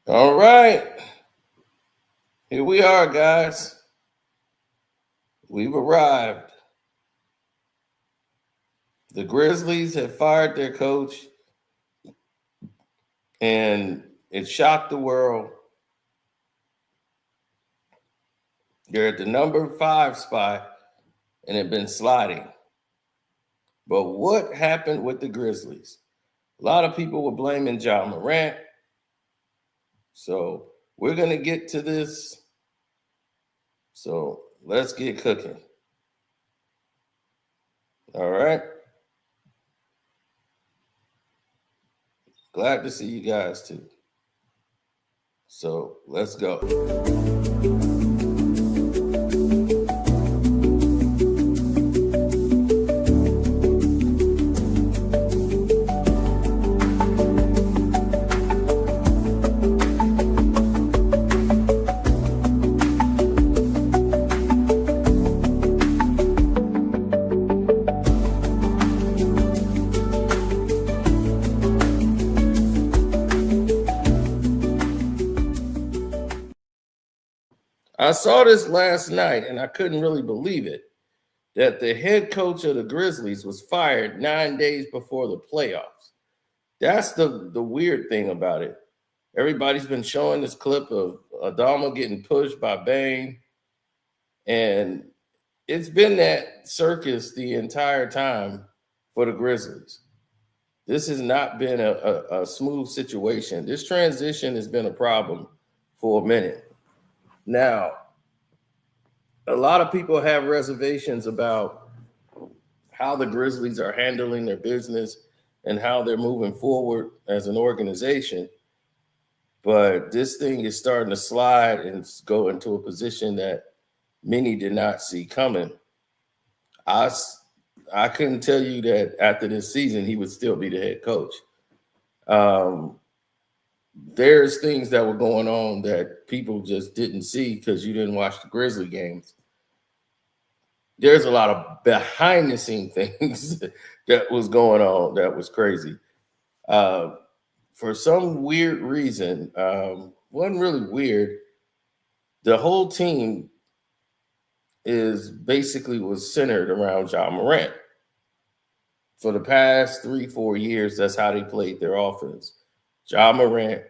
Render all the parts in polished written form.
All right. Here we are, guys. We've arrived. The Grizzlies have fired their coach, and it shocked the world. They're at the number 5 spot and have been sliding. But what happened with the Grizzlies? A lot of people were blaming Ja Morant. So we're going to get to this. So let's get cooking. All right. Glad to see you guys too. So let's go. I saw this last night and I couldn't really believe it that the head coach of the Grizzlies was fired 9 days before the playoffs. That's the weird thing about it. Everybody's been showing this clip of Adama getting pushed by Bane, and it's been that circus the entire time for the Grizzlies. This has not been a smooth situation. This transition has been a problem for a minute. Now, a lot of people have reservations about how the Grizzlies are handling their business and how they're moving forward as an organization. But this thing is starting to slide and go into a position that many did not see coming. I couldn't tell you that after this season he would still be the head coach. There's things that were going on that people just didn't see because you didn't watch the Grizzly games. There's a lot of behind the scene things that was going on that was crazy. For some weird reason, wasn't really weird. The whole team was centered around Ja Morant. For the past 3-4 years, that's how they played their offense. Ja Morant,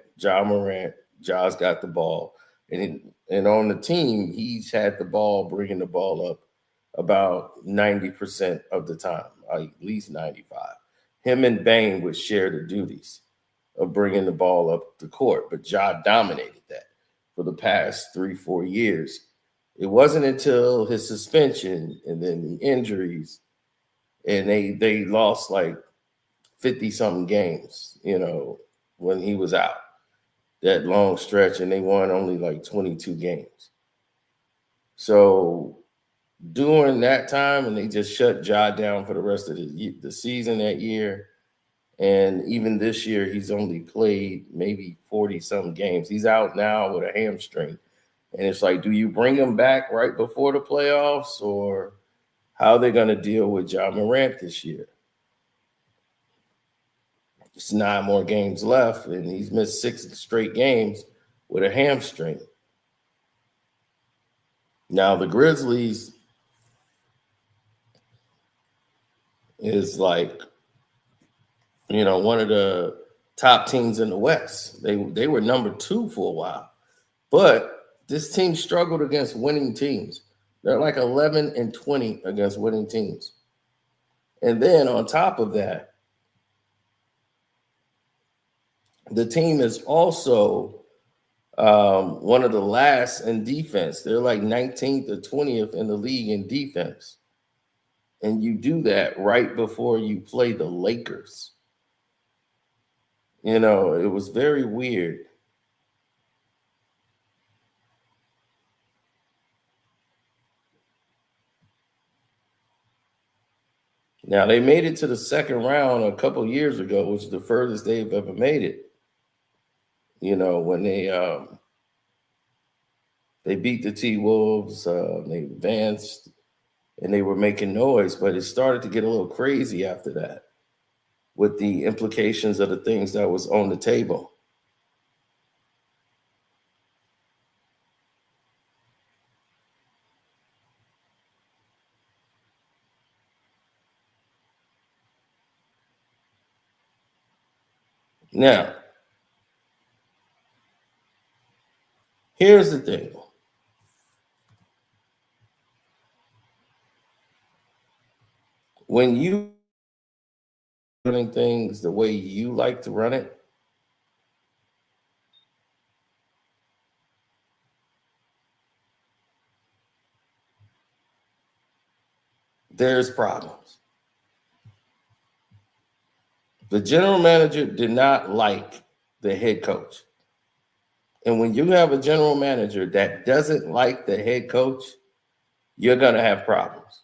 Ja's got the ball. And on the team, he's had the ball, bringing the ball up about 90% of the time, at least 95. Him and Bane would share the duties of bringing the ball up the court, but Ja dominated that for the past 3-4 years. It wasn't until his suspension and then the injuries, and they lost like 50-something games, when he was out, that long stretch, and they won only like 22 games. So during that time, and they just shut Ja down for the rest of the season that year. And even this year, he's only played maybe 40-something games. He's out now with a hamstring. And it's like, do you bring him back right before the playoffs, or how are they going to deal with Ja Morant this year? It's 9 more games left, and he's missed 6 straight games with a hamstring. Now, the Grizzlies is like, one of the top teams in the West. They were number 2 for a while. But this team struggled against winning teams. They're like 11-20 against winning teams. And then on top of that, the team is also one of the last in defense. They're like 19th or 20th in the league in defense. And you do that right before you play the Lakers. It was very weird. Now, they made it to the second round a couple years ago, which is the furthest they've ever made it. When they beat the T-Wolves, they advanced, and they were making noise, but it started to get a little crazy after that with the implications of the things that was on the table. Now, here's the thing. When you running things the way you like to run it, there's problems. The general manager did not like the head coach. And when you have a general manager that doesn't like the head coach, you're going to have problems.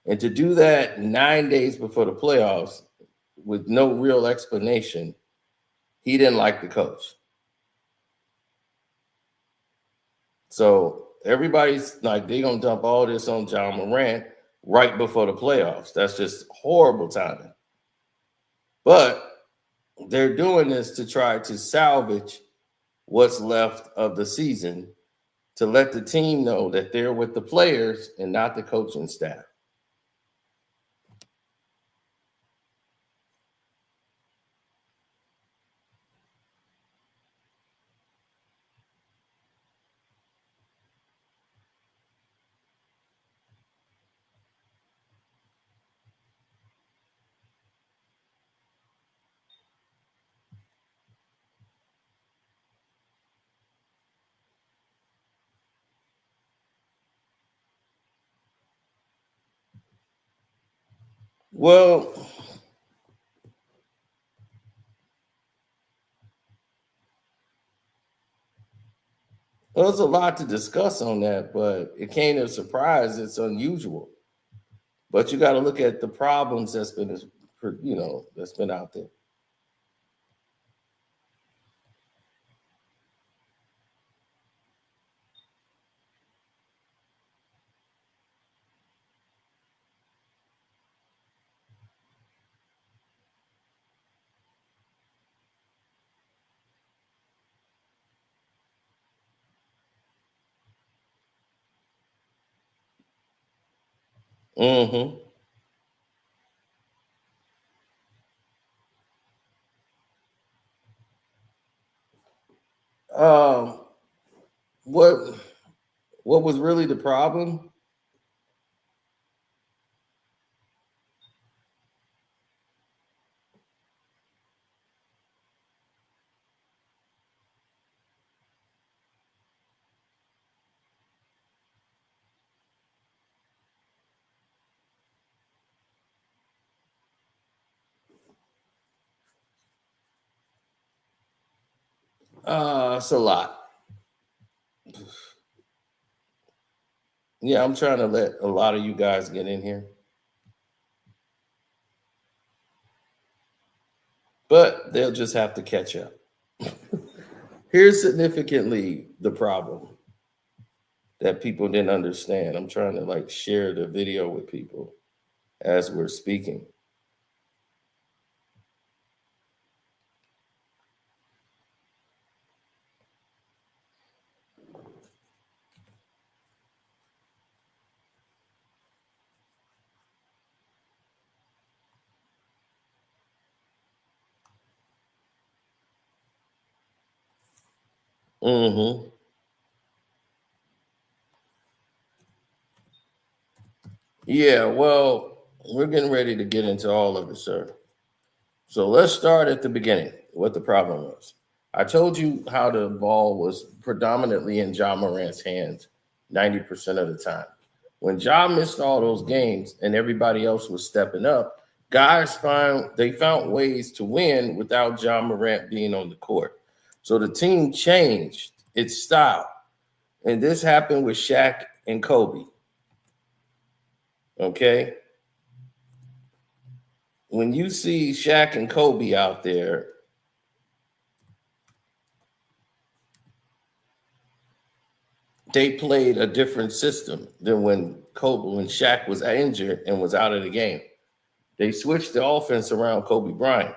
And to do that 9 days before the playoffs with no real explanation, he didn't like the coach. So everybody's like, they're going to dump all this on Ja Morant right before the playoffs. That's just horrible timing. But they're doing this to try to salvage what's left of the season, to let the team know that they're with the players and not the coaching staff. Well, there's a lot to discuss on that, but it came as a surprise. It's unusual. But you got to look at the problems that's been, that's been out there. Mm-hmm. Um, what what was really the problem? It's a lot. Yeah, I'm trying to let a lot of you guys get in here, but they'll just have to catch up. Here's significantly the problem that people didn't understand. I'm trying to like share the video with people as we're speaking. Mm-hmm. Yeah, well, we're getting ready to get into all of it, sir. So let's start at the beginning, what the problem was. I told you how the ball was predominantly in Ja Morant's hands 90% of the time. When Ja missed all those games and everybody else was stepping up, guys found ways to win without Ja Morant being on the court. So the team changed its style. And this happened with Shaq and Kobe. Okay. When you see Shaq and Kobe out there, they played a different system than when Shaq was injured and was out of the game. They switched the offense around Kobe Bryant.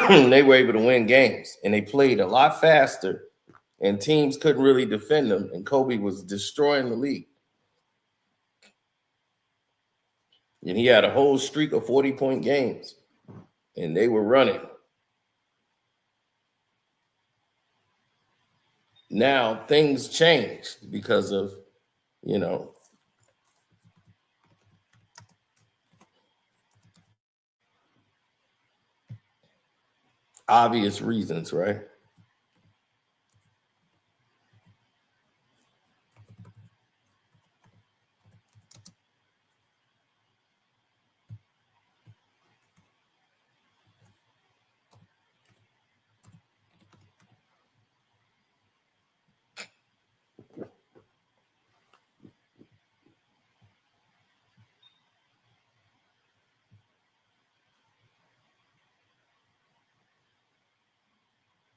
They were able to win games, and they played a lot faster, and teams couldn't really defend them, and Kobe was destroying the league. And he had a whole streak of 40-point games, and they were running. now things changed because of, obvious reasons, right?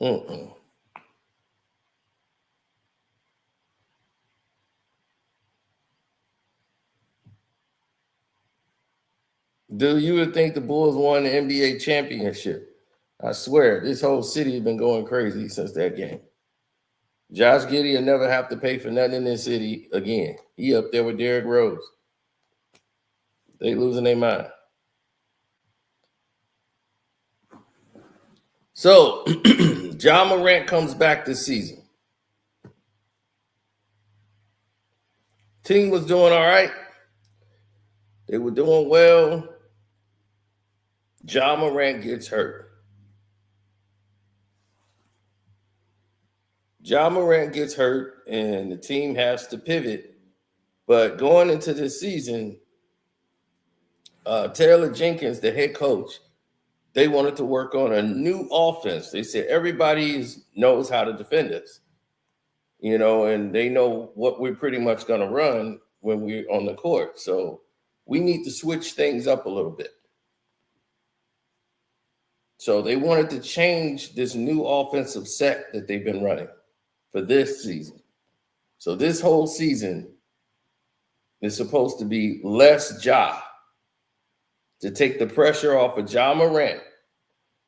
Mm-mm. Do you would think the Bulls won the NBA championship? I swear, this whole city has been going crazy since that game. Josh Giddey will never have to pay for nothing in this city again. He up there with Derrick Rose. They losing their mind. So, Ja Morant comes back this season. Team was doing all right. They were doing well. Ja Morant gets hurt. Ja Morant gets hurt, and the team has to pivot. But going into this season, Taylor Jenkins, the head coach, they wanted to work on a new offense. They said everybody knows how to defend us, and they know what we're pretty much going to run when we're on the court. So we need to switch things up a little bit. So they wanted to change this new offensive set that they've been running for this season. So this whole season is supposed to be less Ja to take the pressure off of Ja Morant.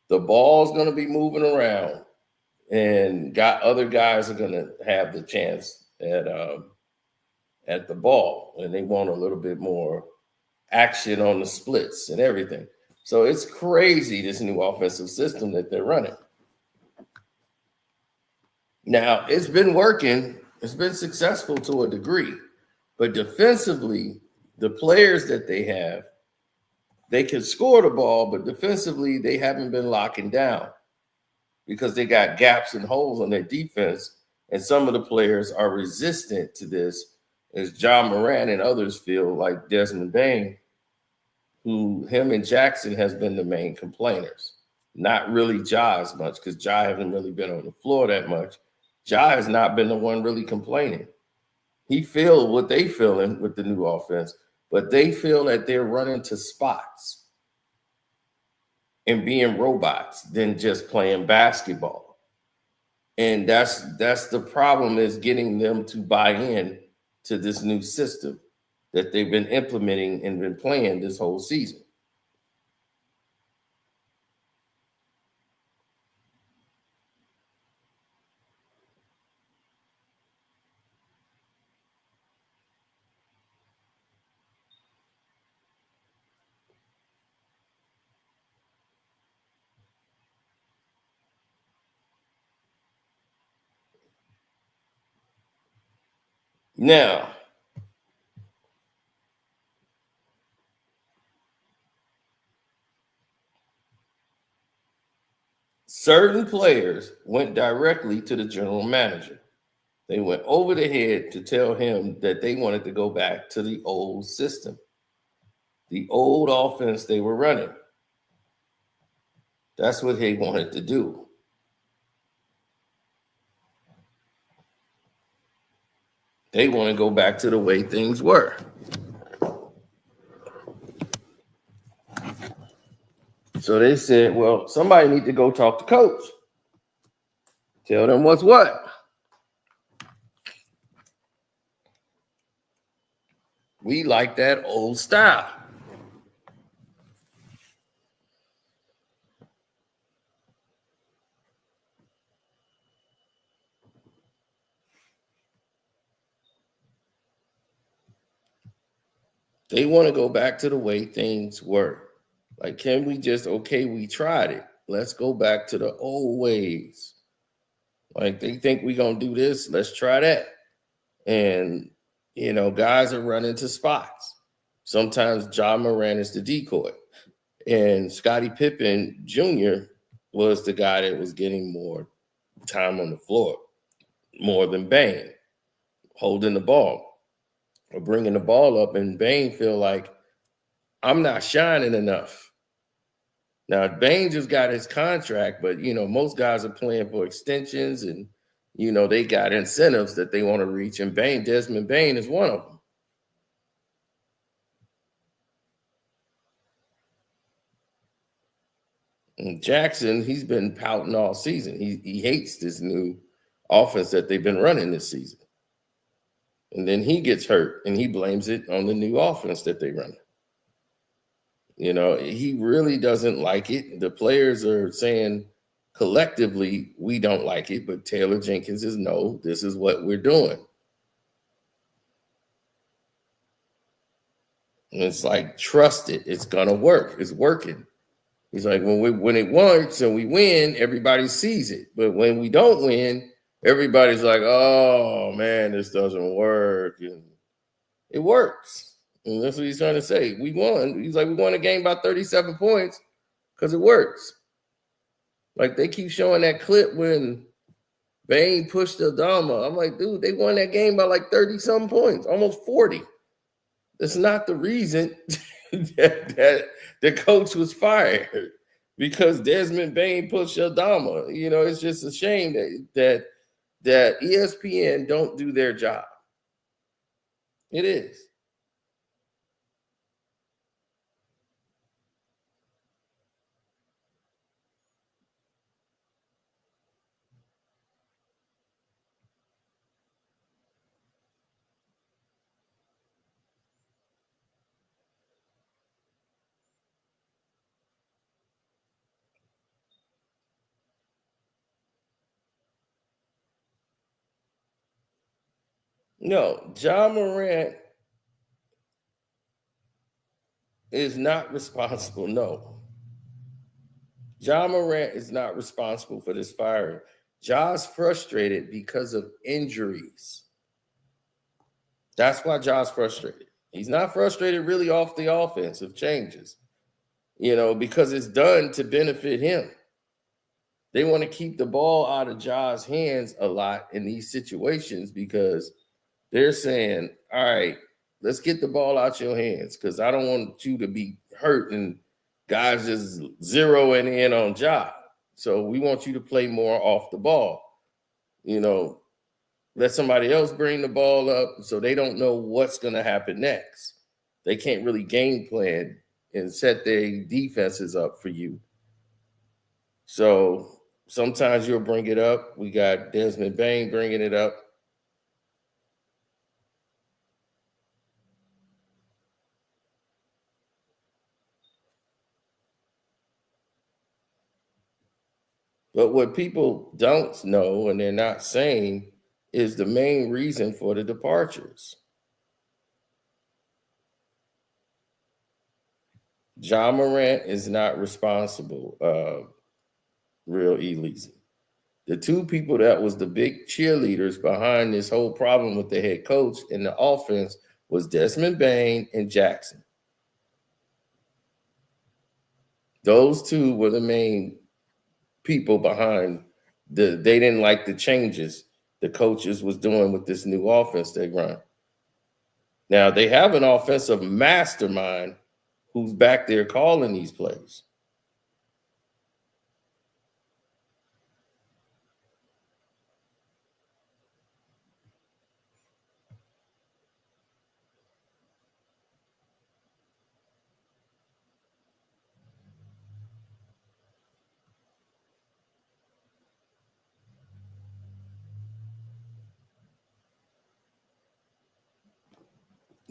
The ball's going to be moving around, and other guys are going to have the chance at the ball, and they want a little bit more action on the splits and everything. So it's crazy, this new offensive system that they're running. Now, it's been working. It's been successful to a degree. But defensively, the players that they have, they can score the ball, but defensively, they haven't been locking down because they got gaps and holes on their defense. And some of the players are resistant to this, as Ja Morant and others feel, like Desmond Bain, who him and Jackson has been the main complainers. Not really Ja as much, because Ja hasn't really been on the floor that much. Ja has not been the one really complaining. He feel what they feeling with the new offense, but they feel that they're running to spots and being robots than just playing basketball. And that's the problem, is getting them to buy in to this new system that they've been implementing and been playing this whole season. Now, certain players went directly to the general manager. They went over the head to tell him that they wanted to go back to the old system, the old offense they were running. That's what they wanted to do. They want to go back to the way things were. So they said, well, somebody need to go talk to coach. Tell them what's what. We like that old style. They want to go back to the way things were. Like, can we just, okay, we tried it. Let's go back to the old ways. Like they think we gonna do this, let's try that. And guys are running to spots. Sometimes Ja Morant is the decoy. And Scottie Pippen Jr. was the guy that was getting more time on the floor, more than Bane, holding the ball or bringing the ball up. And Bane feel like, I'm not shining enough. Now, Bane just got his contract, but, most guys are playing for extensions and, they got incentives that they want to reach. And Desmond Bane is one of them. And Jackson, he's been pouting all season. He hates this new offense that they've been running this season. And then he gets hurt and he blames it on the new offense that they run. He really doesn't like it. The players are saying collectively, we don't like it, but Taylor Jenkins is no, this is what we're doing. And it's like, trust it. It's gonna work. It's working. He's like, when it works and we win, everybody sees it. But when we don't win, everybody's like, oh man, this doesn't work. And it works. And that's what he's trying to say. We won. He's like, we won a game by 37 points because it works. Like they keep showing that clip when Bane pushed Adama. I'm like, dude, they won that game by like 30-some points, almost 40. That's not the reason that the coach was fired because Desmond Bane pushed Adama. It's just a shame that ESPN don't do their job. It is. No, Ja Morant is not responsible. No. Ja Morant is not responsible for this firing. Ja's frustrated because of injuries. That's why Ja's frustrated. He's not frustrated really off the offensive changes, because it's done to benefit him. They want to keep the ball out of Ja's hands a lot in these situations because they're saying, all right, let's get the ball out your hands because I don't want you to be hurt and guys just zeroing in on Ja. So we want you to play more off the ball. Let somebody else bring the ball up so they don't know what's going to happen next. They can't really game plan and set their defenses up for you. So sometimes you'll bring it up. We got Desmond Bane bringing it up. But what people don't know and they're not saying is the main reason for the departures. Ja Morant is not responsible, real Elise. The two people that was the big cheerleaders behind this whole problem with the head coach and the offense was Desmond Bane and Jackson. Those two were the main people behind they didn't like the changes the coaches was doing with this new offense they run. Now they have an offensive mastermind who's back there calling these plays.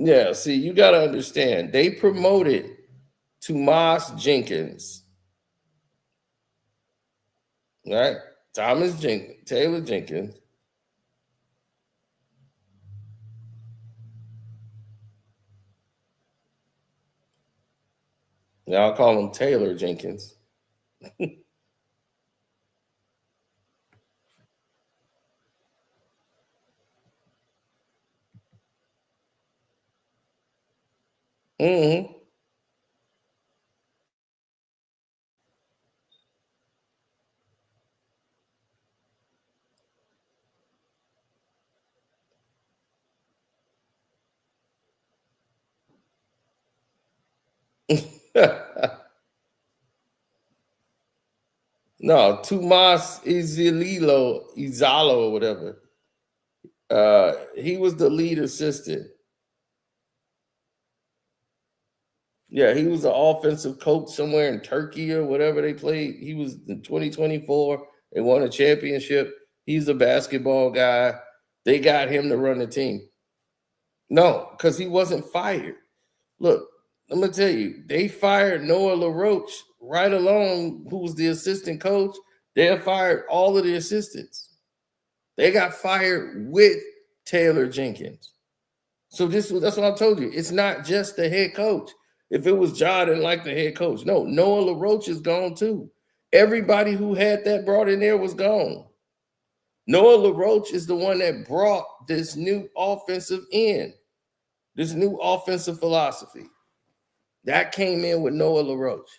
Yeah, see, you got to understand, they promoted Tomas Jenkins, right? Taylor Jenkins. Now I'll call him Taylor Jenkins. Mm-hmm. No, Tomas Izalo or whatever. He was the lead assistant. Yeah, he was the offensive coach somewhere in Turkey or whatever they played. He was in 2024. They won a championship. He's a basketball guy. They got him to run the team. No, because he wasn't fired. Look, I'm gonna tell you, they fired Noah LaRoche right along, who was the assistant coach. They have fired all of the assistants. They got fired with Taylor Jenkins. So that's what I told you. It's not just the head coach. If it was Ja, didn't like the head coach. No, Noah LaRoche is gone too. Everybody who had that brought in there was gone. Noah LaRoche is the one that brought this new offensive end, this new offensive philosophy. That came in with Noah LaRoche.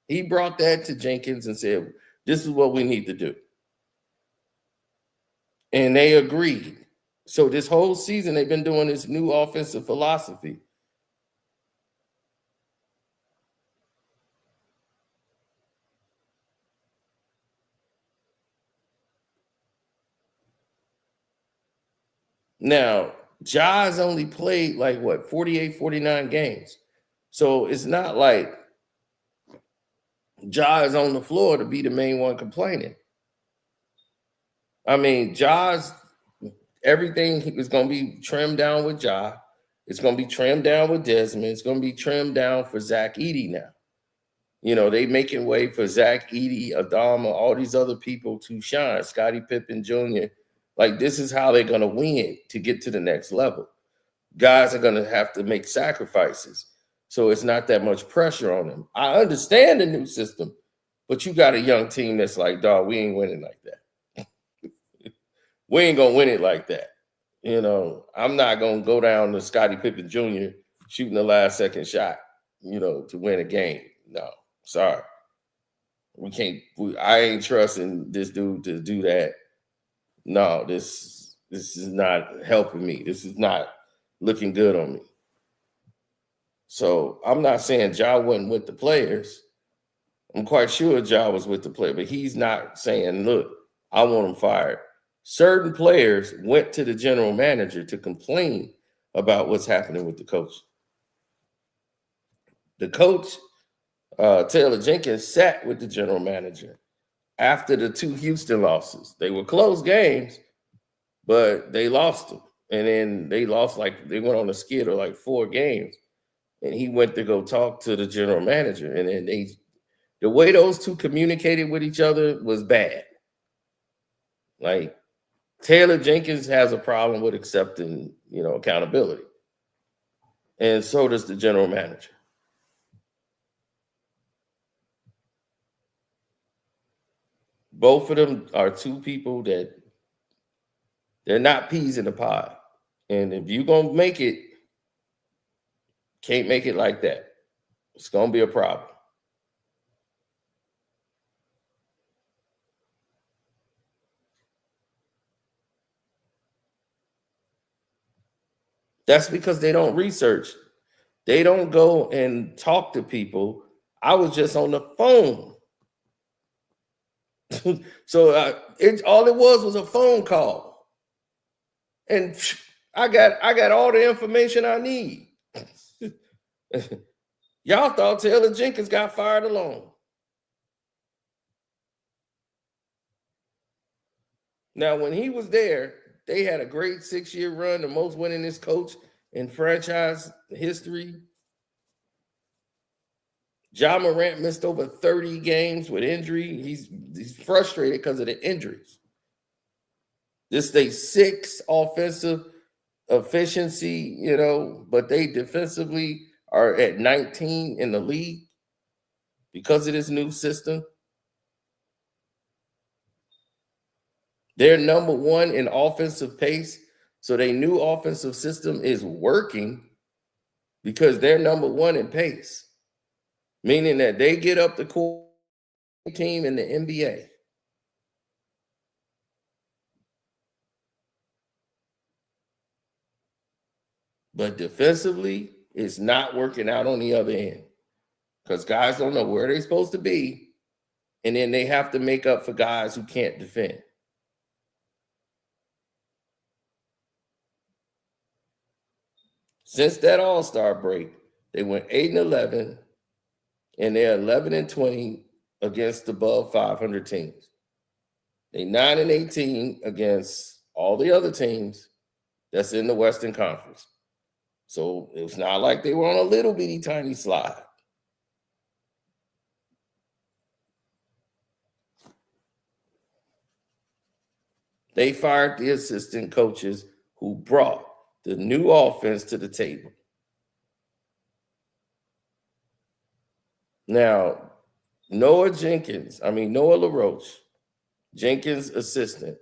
He brought that to Jenkins and said, this is what we need to do. And they agreed. So this whole season, they've been doing this new offensive philosophy. Now, Ja's only played like what, 48, 49 games. So it's not like Ja is on the floor to be the main one complaining. I mean, Ja's everything is going to be trimmed down with Ja. It's going to be trimmed down with Desmond. It's going to be trimmed down for Zach Edey now. You know, they making way for Zach Edey, Adama, all these other people to shine. Scottie Pippen Jr. Like, this is how they're going to win to get to the next level. Guys are going to have to make sacrifices. So it's not that much pressure on them. I understand the new system, but you got a young team that's like, dog, we ain't winning like that. We ain't going to win it like that. You know, I'm not going to go down to Scottie Pippen Jr. shooting the last second shot, you know, to win a game. No, sorry. We can't, I ain't trusting this dude to do that. No, this is not helping me. This is not looking good on me. So I'm not saying Ja wasn't with the players. I'm quite sure Ja was with the player, but he's not saying, look, I want him fired. Certain players went to the general manager to complain about what's happening with the coach. The coach, Taylor Jenkins, sat with the general manager after the two Houston losses. They were close games, but they lost them. And then they lost, like, they went on a skid of like 4 games. And he went to go talk to the general manager. And then the way those two communicated with each other was bad. Like, Taylor Jenkins has a problem with accepting, you know, accountability. And so does the general manager. Both of them are two people that they're not peas in the pod. And if you're going to make it, can't make it like that. It's going to be a problem. That's because they don't research. They don't go and talk to people. I was just on the phone. So all it was a phone call. And I got all the information I need. Y'all thought Taylor Jenkins got fired alone. Now, when he was there, they had a great 6-year run, the most winningest coach in franchise history. Ja Morant missed over 30 games with injury. He's frustrated because of the injuries. This they 6 offensive efficiency, you know, but they defensively are at 19 in the league because of this new system. They're number 1 in offensive pace. So their new offensive system is working, because they're number one in pace, meaning that they get up the court team in the NBA. But defensively, it's not working out on the other end because guys don't know where they're supposed to be. And then they have to make up for guys who can't defend. Since that All-Star break, they went 8-11, and they're 11-20 against above 500 teams. They 9-18 against all the other teams that's in the Western Conference. So it's not like they were on a little bitty tiny slide. They fired the assistant coaches who brought the new offense to the table. Now, Noah LaRoche, Jenkins' assistant,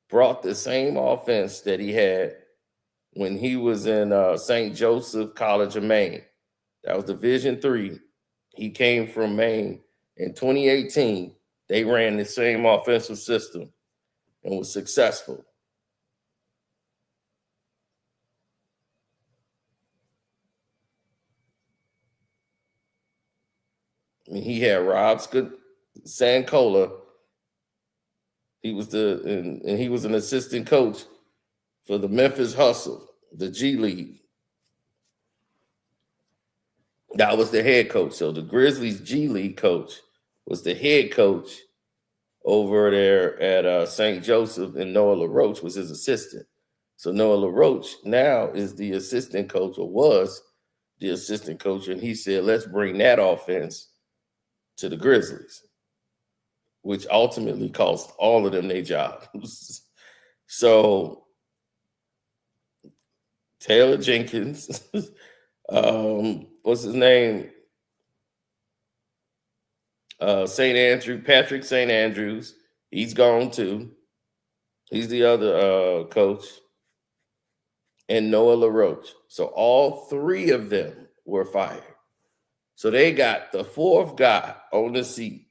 brought the same offense that he had when he was in St. Joseph College of Maine. That was Division III. He came from Maine. In 2018, they ran the same offensive system and was successful. I mean, he had Rob Sankola. He was he was an assistant coach for the Memphis Hustle, the G League. That was the head coach. So the Grizzlies G League coach was the head coach over there at St. Joseph, and Noah LaRoche was his assistant. So Noah LaRoche now is the assistant coach, or was the assistant coach, and he said, let's bring that offense to the Grizzlies, which ultimately cost all of them their jobs. So Taylor Jenkins, what's his name? Patrick St. Andrews, he's gone too. He's the other coach. And Noah LaRoche. So all three of them were fired. So they got the fourth guy on the seat.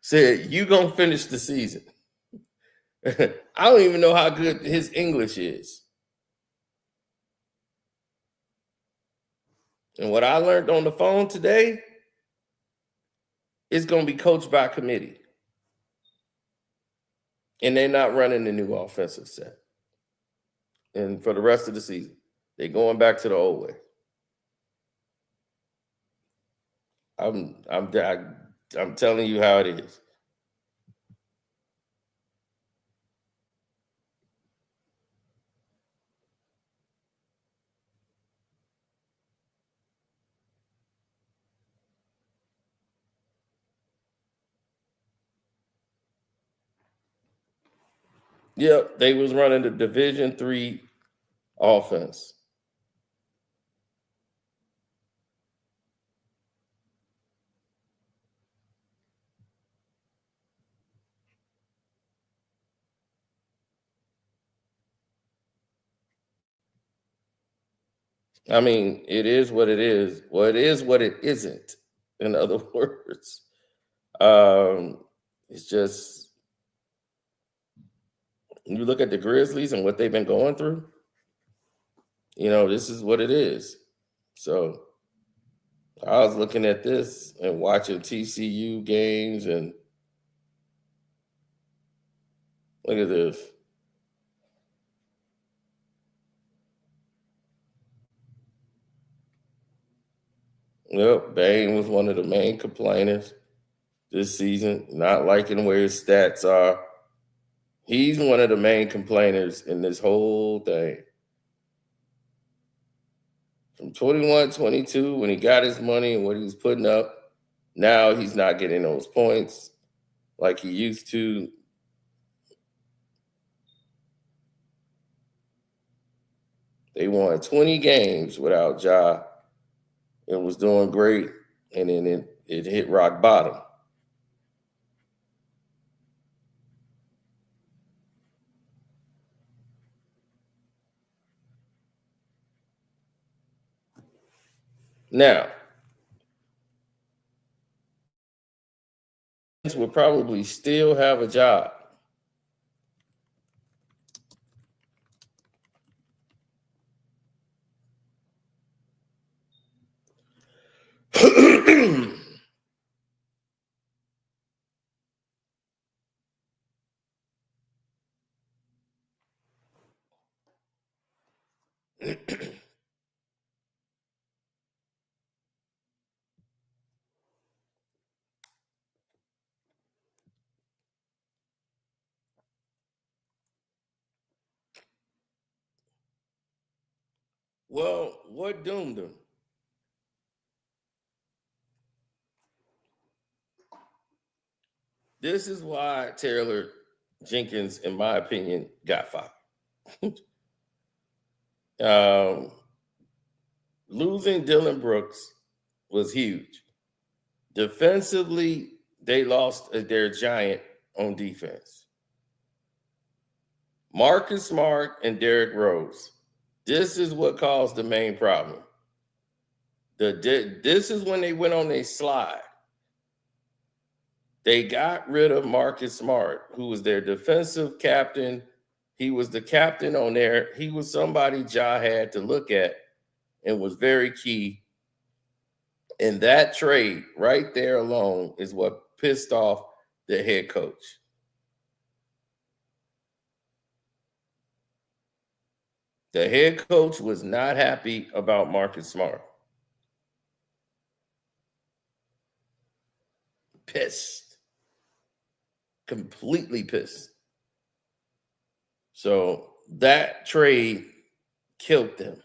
Said, you gonna finish the season. I don't even know how good his English is. And what I learned on the phone today is going to be coached by committee. And they're not running the new offensive set. And for the rest of the season, they're going back to the old way. I'm telling you how it is. Yep, they was running the Division III offense. I mean, it is what it is. Well, it is what it isn't, in other words. It's just, you look at the Grizzlies and what they've been going through, this is what it is. So I was looking at this and watching TCU games, and look at this. Yep, Bane was one of the main complainers this season, not liking where his stats are. He's one of the main complainers in this whole thing. From 21, 22, when he got his money and what he was putting up, now he's not getting those points like he used to. They won 20 games without Ja. It was doing great, and then it hit rock bottom. Now, will probably still have a job. Well, what doomed him? This is why Taylor Jenkins, in my opinion, got fired. um, Losing Dylan Brooks was huge. Defensively, they lost their giant on defense. Marcus Smart and Derrick Rose. This is what caused the main problem. This is when they went on a slide. They got rid of Marcus Smart, who was their defensive captain. He was the captain on there. He was somebody Ja had to look at and was very key. And that trade right there alone is what pissed off the head coach. The head coach was not happy about Marcus Smart. Pissed. Completely pissed. So that trade killed them.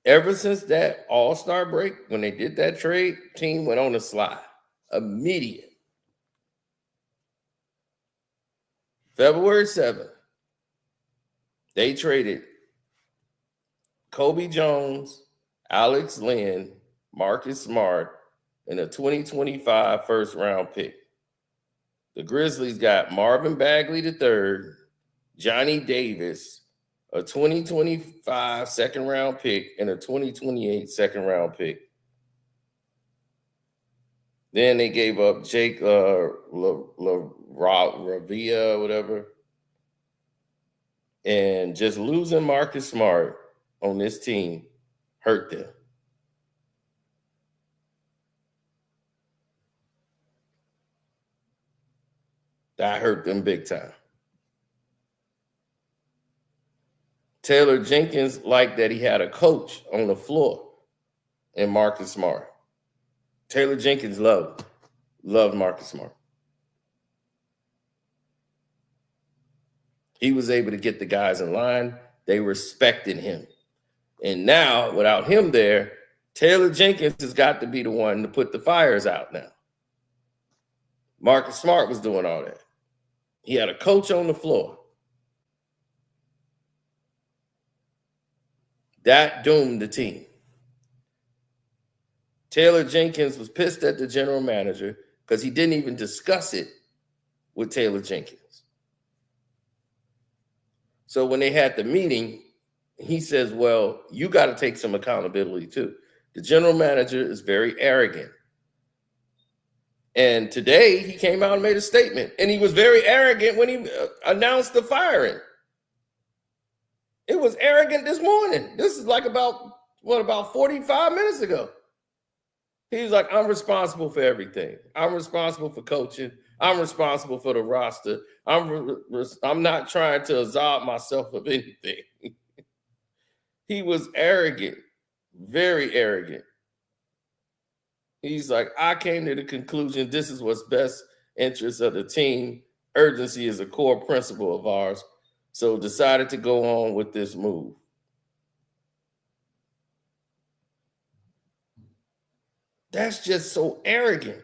Ever since that All-Star break, when they did that trade, team went on a slide. Immediate. February 7th, they traded Kobe Jones, Alex Lynn, Marcus Smart, and a 2025 first-round pick. The Grizzlies got Marvin Bagley III, Johnny Davis, a 2025 second-round pick, and a 2028 second-round pick. Then they gave up Jake Ravia, whatever. And just losing Marcus Smart on this team hurt them. That hurt them big time. Taylor Jenkins liked that he had a coach on the floor in Marcus Smart. Taylor Jenkins loved Marcus Smart. He was able to get the guys in line. They respected him. And now, without him there, Taylor Jenkins has got to be the one to put the fires out now. Marcus Smart was doing all that. He had a coach on the floor. That doomed the team. Taylor Jenkins was pissed at the general manager because he didn't even discuss it with Taylor Jenkins. So when they had the meeting, he says, well, you got to take some accountability too. The general manager is very arrogant. And today he came out and made a statement. And he was very arrogant when he announced the firing. It was arrogant this morning. This is like about 45 minutes ago. He was like, I'm responsible for everything. I'm responsible for coaching. I'm responsible for the roster. I'm not trying to absolve myself of anything. He was arrogant, very arrogant. He's like, I came to the conclusion this is what's best interest of the team. Urgency is a core principle of ours. So decided to go on with this move. That's just so arrogant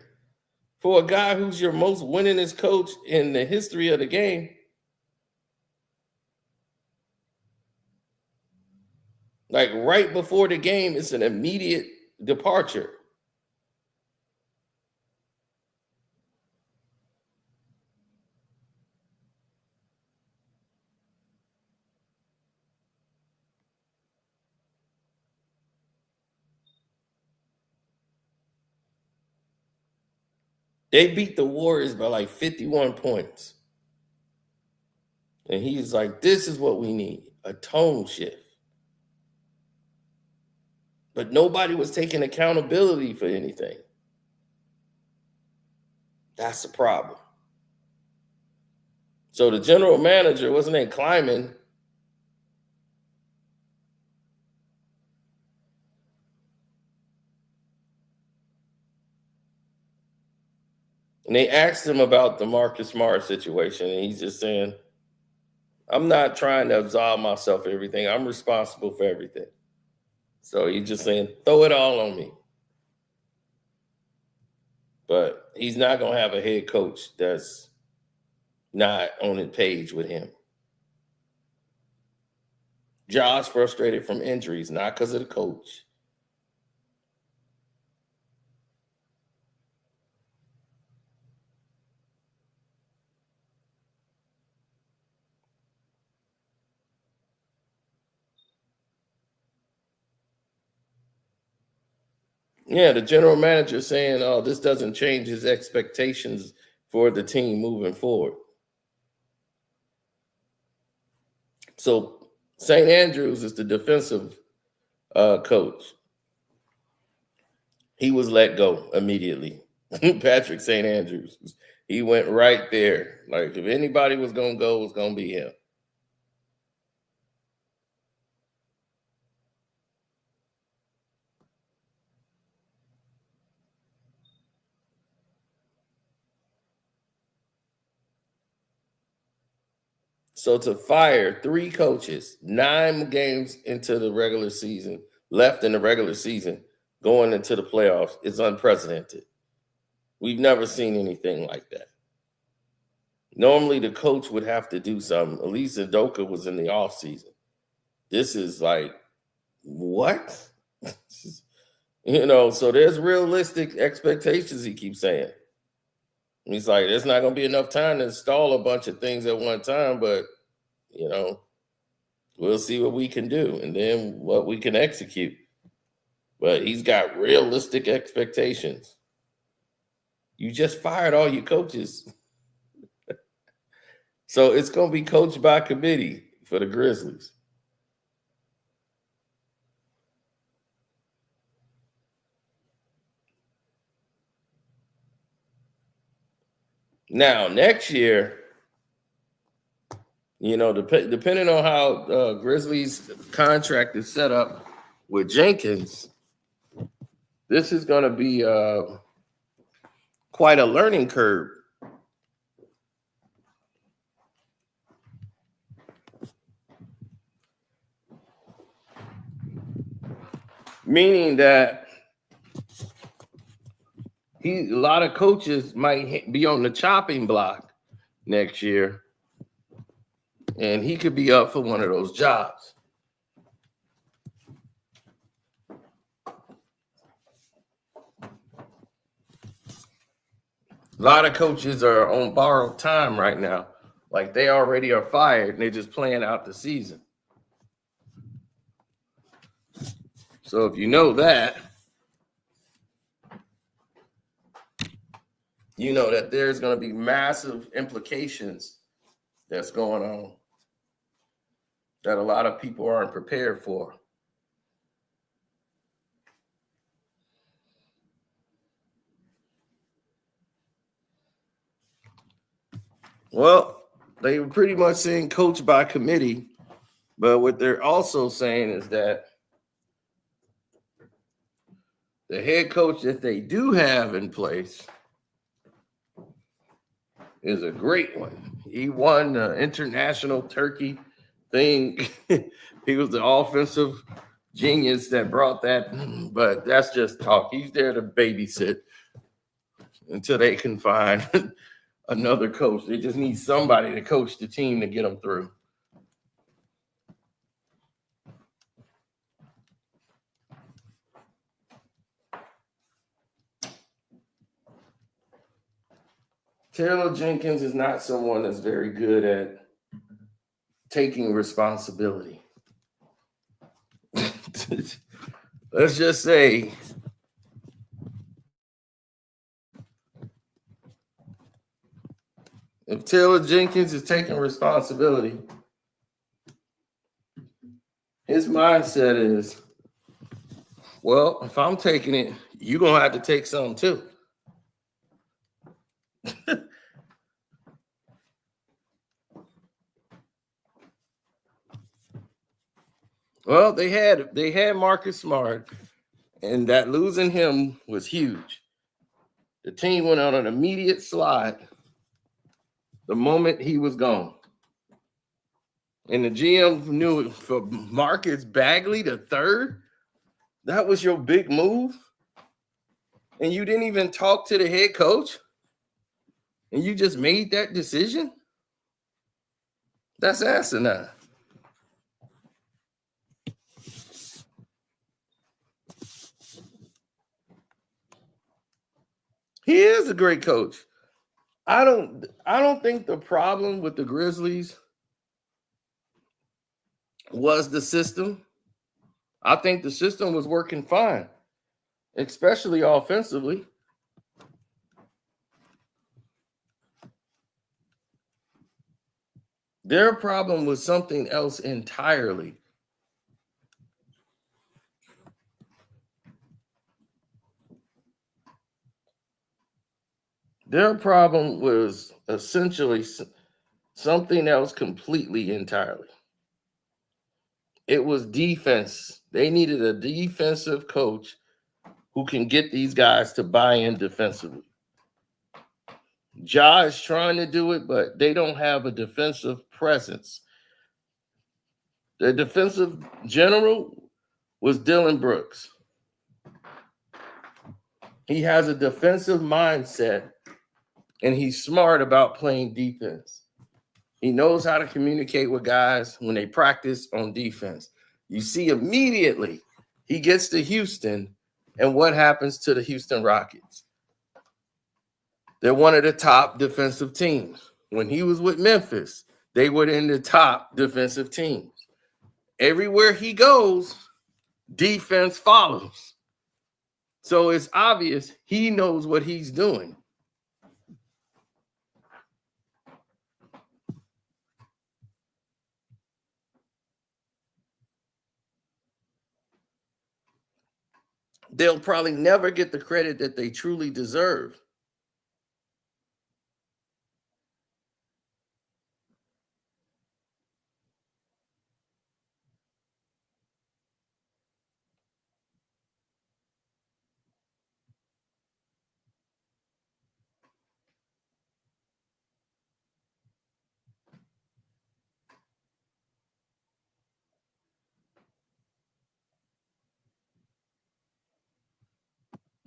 for a guy who's your most winningest coach in the history of the game. Like right before the game, it's an immediate departure. They beat the Warriors by like 51 points. And he's like, this is what we need, a tone shift. But nobody was taking accountability for anything. That's the problem. So the general manager wasn't in Kleiman. And they asked him about the Marcus Smart situation, and he's just saying, I'm not trying to absolve myself of everything. I'm responsible for everything. So he's just saying, throw it all on me. But he's not going to have a head coach that's not on the page with him. Ja's frustrated from injuries, not because of the coach. Yeah, the general manager saying, oh, this doesn't change his expectations for the team moving forward. So St. Andrews is the defensive coach. He was let go immediately. Patrick St. Andrews. He went right there. Like, if anybody was going to go, it was going to be him. So to fire 3 coaches, 9 games into the regular season, left in the regular season, going into the playoffs, is unprecedented. We've never seen anything like that. Normally, the coach would have to do something. At least Udoka was in the offseason. This is like, what? So there's realistic expectations, he keeps saying. He's like, there's not going to be enough time to install a bunch of things at one time, but, we'll see what we can do and then what we can execute. But he's got realistic expectations. You just fired all your coaches. So it's going to be coached by committee for the Grizzlies. Now, next year, depending on how Grizzlies' contract is set up with Jenkins, this is going to be quite a learning curve. Meaning that a lot of coaches might be on the chopping block next year, and he could be up for one of those jobs. A lot of coaches are on borrowed time right now. Like, they already are fired, and they're just playing out the season. So if you know that, you know that there's going to be massive implications that's going on that a lot of people aren't prepared for. Well, they were pretty much saying coach by committee, but what they're also saying is that the head coach that they do have in place is a great one. He won the international turkey thing. He was the offensive genius that brought that, but that's just talk. He's there to babysit until they can find another coach. They just need somebody to coach the team to get them through. Taylor Jenkins is not someone that's very good at taking responsibility. Let's just say If Taylor Jenkins is taking responsibility, his mindset is, well, if I'm taking it, you're going to have to take some too. Well, they had Marcus Smart, and that losing him was huge. The team went on an immediate slide the moment he was gone. And the GM knew it. For Marcus Bagley, the third, that was your big move. And you didn't even talk to the head coach. And you just made that decision. That's asinine. He is a great coach. I don't think the problem with the Grizzlies was the system. I think the system was working fine, especially offensively. Their problem was something else entirely. Their problem was essentially something else completely entirely. It was defense. They needed a defensive coach who can get these guys to buy in defensively. Ja is trying to do it, but they don't have a defensive presence. The defensive general was Dylan Brooks. He has a defensive mindset, and he's smart about playing defense. He knows how to communicate with guys when they practice on defense. You see immediately he gets to Houston, and what happens to the Houston Rockets? They're one of the top defensive teams. When he was with Memphis, they were in the top defensive teams. Everywhere he goes, defense follows. So it's obvious he knows what he's doing. They'll probably never get the credit that they truly deserve.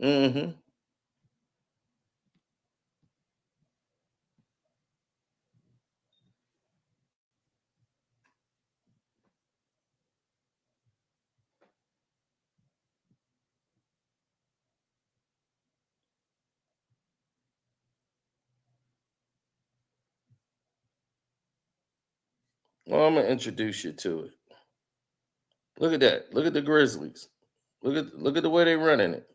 Mm-hmm. Well, I'm gonna introduce you to it. Look at that. Look at the Grizzlies. Look at the way they're running it.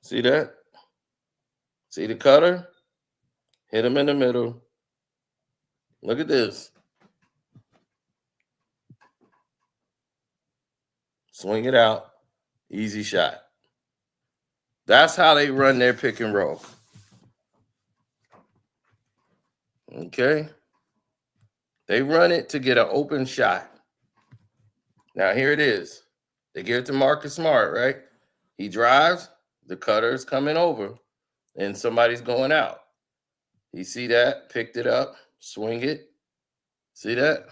See that? See the cutter? Hit him in the middle. Look at this. Swing it out. Easy shot. That's how they run their pick and roll. Okay? They run it to get an open shot. Now, here it is. They give it to Marcus Smart, right? He drives, the cutter's coming over, and somebody's going out. You see that? Picked it up, swing it. See that?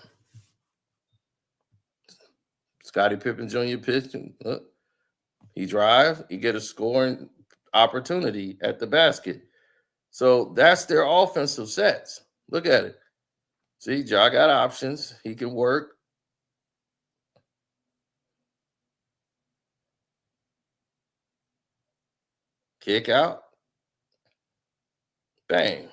Scottie Pippen Jr. pitching. Look. He drives, he get a scoring opportunity at the basket. So that's their offensive sets. Look at it. See, Ja got options. He can work. Kick out. Bang.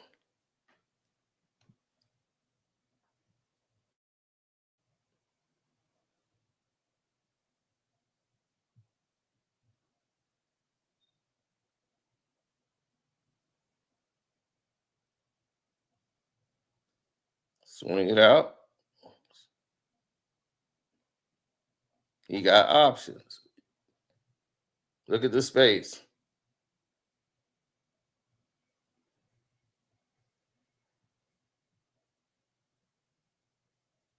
Swing it out. He got options. Look at the space.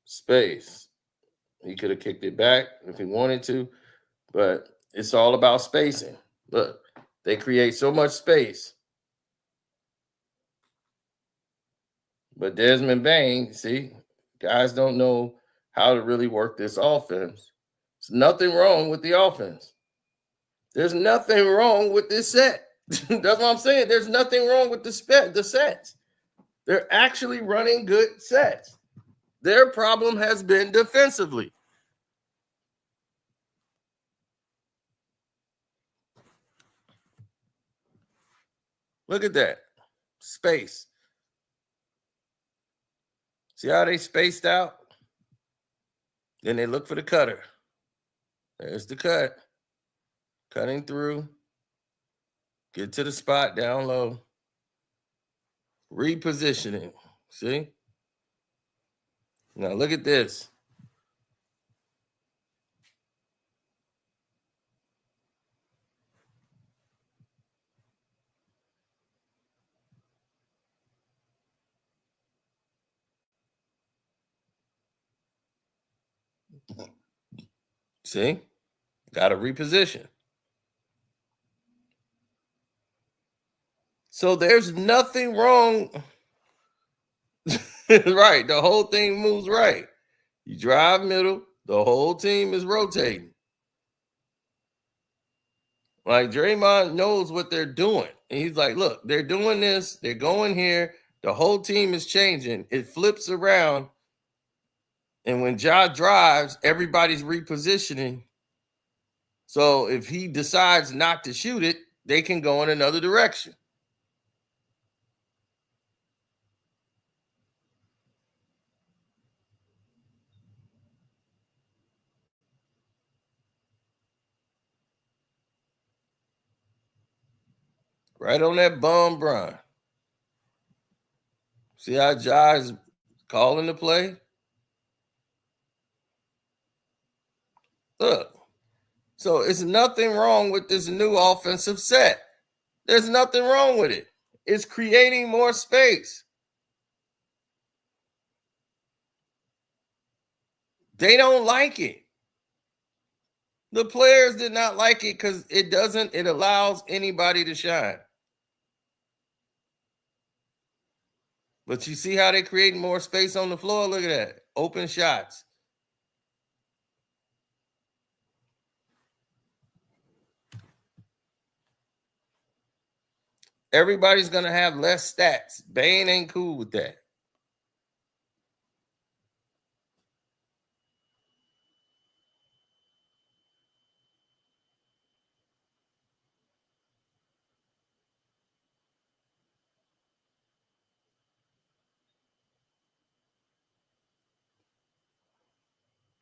Space. He could have kicked it back if he wanted to, but it's all about spacing. Look, they create so much space. But Desmond Bain, see, guys don't know how to really work this offense. There's nothing wrong with the offense. There's nothing wrong with this set. That's what I'm saying. There's nothing wrong with the sets. They're actually running good sets. Their problem has been defensively. Look at that. Space. See how they spaced out? Then they look for the cutter. There's the cut. Cutting through. Get to the spot down low. Repositioning. See? Now look at this. See? Got to reposition. So there's nothing wrong. Right. The whole thing moves right. You drive middle, the whole team is rotating. Like Draymond knows what they're doing. And he's like, look, they're doing this. They're going here. The whole team is changing. It flips around. And when Ja drives, everybody's repositioning. So if he decides not to shoot it, they can go in another direction. Right on that bum Brian. See how Ja is calling the play? Look. So it's nothing wrong with this new offensive set. There's nothing wrong with it. It's creating more space. They don't like it. The players did not like it because it allows anybody to shine. But you see how they create more space on the floor? Look at that. Open shots. Everybody's going to have less stats. Bain ain't cool with that.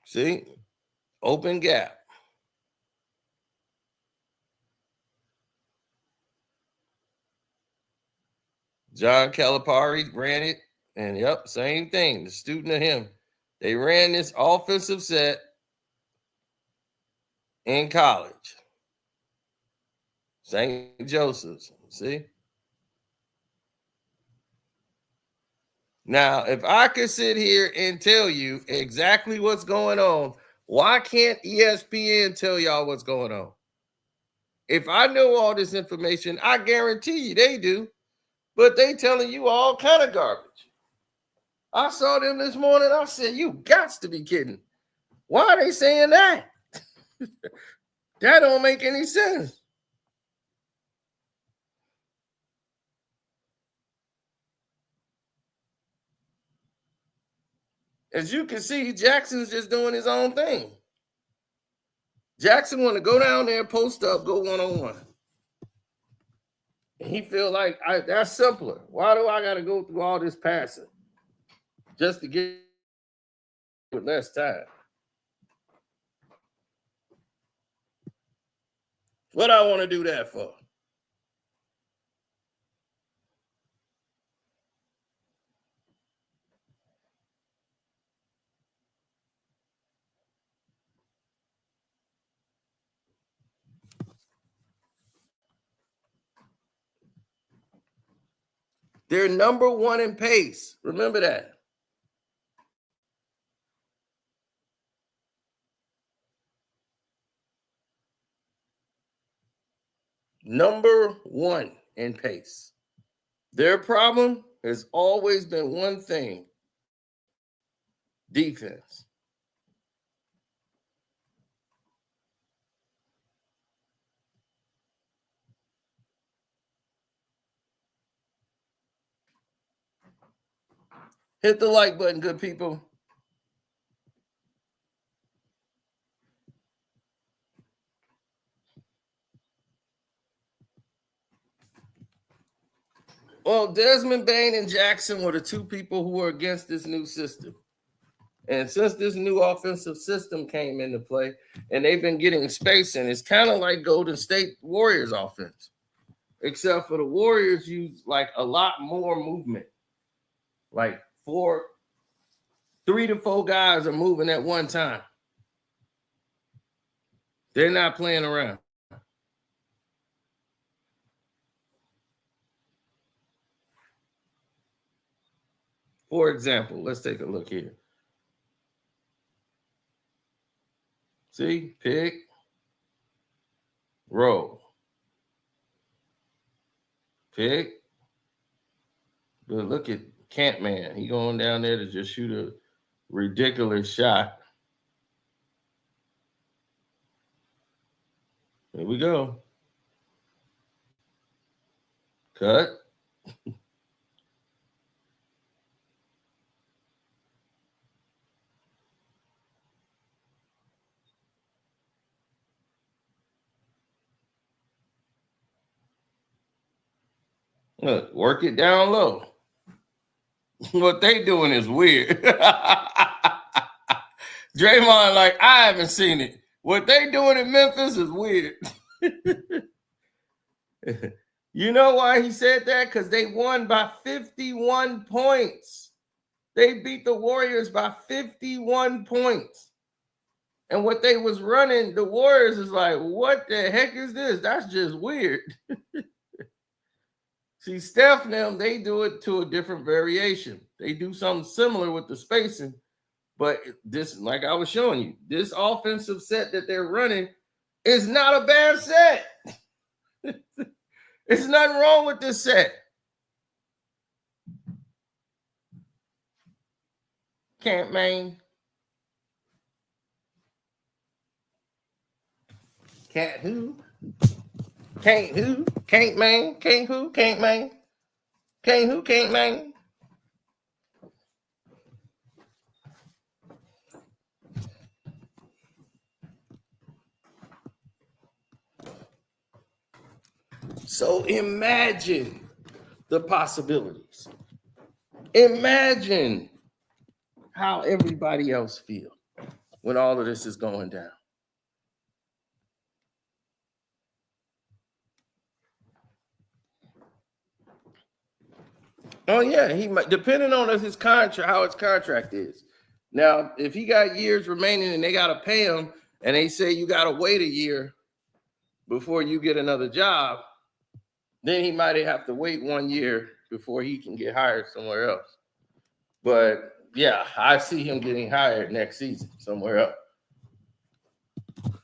See? Open gap. John Calipari ran it. And yep, same thing. The student of him. They ran this offensive set in college. St. Joseph's. See? Now, if I could sit here and tell you exactly what's going on, why can't ESPN tell y'all what's going on? If I know all this information, I guarantee you they do, but they telling you all kind of garbage. I saw them this morning. I said, you got to be kidding. Why are they saying that? That don't make any sense. As you can see, Jackson's just doing his own thing. Jackson want to go down there, post up, go one-on-one. And he feel like that's simpler. Why do I got to go through all this passing just to get with less time? What I want to do that for? They're number one in pace. Remember that. Number one in pace. Their problem has always been one thing: defense. Hit the like button, good people. Well, Desmond Bane and Jackson were the two people who were against this new system. And since this new offensive system came into play and they've been getting spacing, it's kind of like Golden State Warriors offense. Except for the Warriors use like a lot more movement. Like 3 to 4 guys are moving at one time. They're not playing around. For example, let's take a look here. See, pick, roll. Pick. But look at Camp Man. He going down there to just shoot a ridiculous shot. Here we go. Cut. Look, work it down low. What they doing is weird. Draymond, like, I haven't seen it. What they doing in Memphis is weird. You know why he said that? Because they won by 51 points. They beat the Warriors by 51 points. And what they was running, the Warriors is like, what the heck is this? That's just weird. See, Steph and them, they do it to a different variation. They do something similar with the spacing. But this, like I was showing you, this offensive set that they're running is not a bad set. There's nothing wrong with this set. Can't man. Can't who? Can't who? Can't man. Can't who? Can't man. Can't who? Can't man. So imagine the possibilities. Imagine how everybody else feels when all of this is going down. Oh yeah, he might, depending on his contract, how his contract is. Now, if he got years remaining and they got to pay him, and they say you got to wait a year before you get another job, then he might have to wait 1 year before he can get hired somewhere else. But yeah, I see him getting hired next season somewhere else.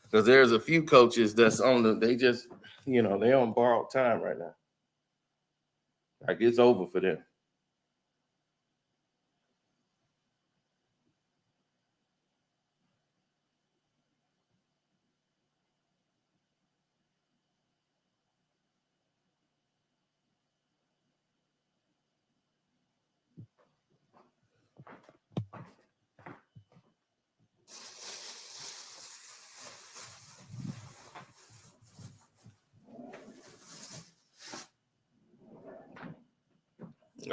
Because there's a few coaches that's they just, they on borrowed time right now. Like it's over for them.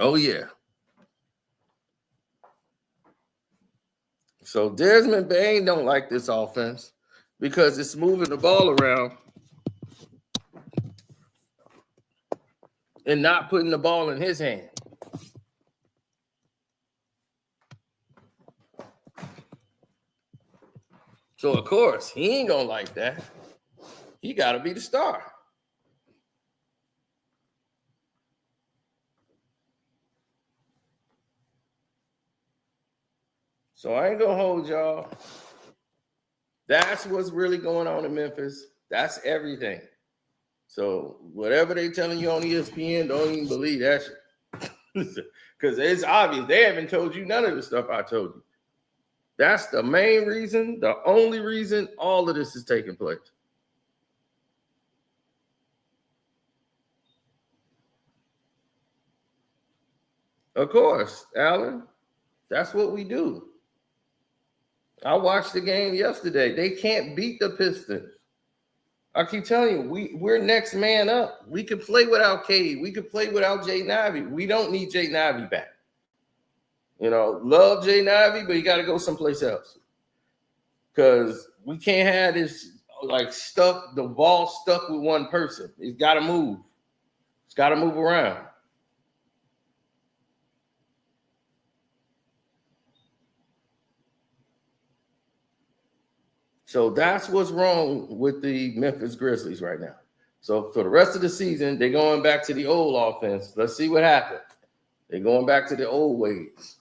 Oh, yeah. So Desmond Bane don't like this offense because it's moving the ball around and not putting the ball in his hand. So, of course, he ain't going to like that. He got to be the star. So I ain't gonna hold y'all. That's what's really going on in Memphis. That's everything. So whatever they telling you on ESPN, don't even believe that shit. Because it's obvious. They haven't told you none of the stuff I told you. That's the main reason, the only reason all of this is taking place. Of course, Alan. That's what we do. I watched the game yesterday. They can't beat the Pistons. I keep telling you, we're next man up. We can play without Cade. We can play without Jay Nivey. We don't need Jay Nivey back. You know, love Jay Nivey, but you got to go someplace else. Because we can't have this like the ball stuck with one person. It's got to move. It's got to move around. So that's what's wrong with the Memphis Grizzlies right now. So for the rest of the season, they're going back to the old offense. Let's see what happens. They're going back to the old ways.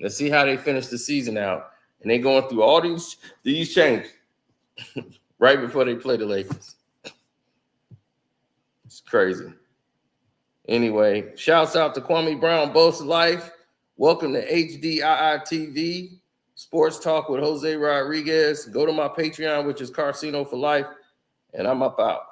Let's see how they finish the season out. And they're going through all these changes right before they play the Lakers. It's crazy. Anyway, shouts out to Kwame Brown, Boast Life. Welcome to HDII TV. Sports Talk with Jose Rodriguez. Go to my Patreon, which is Carcino for Life, and I'm up out.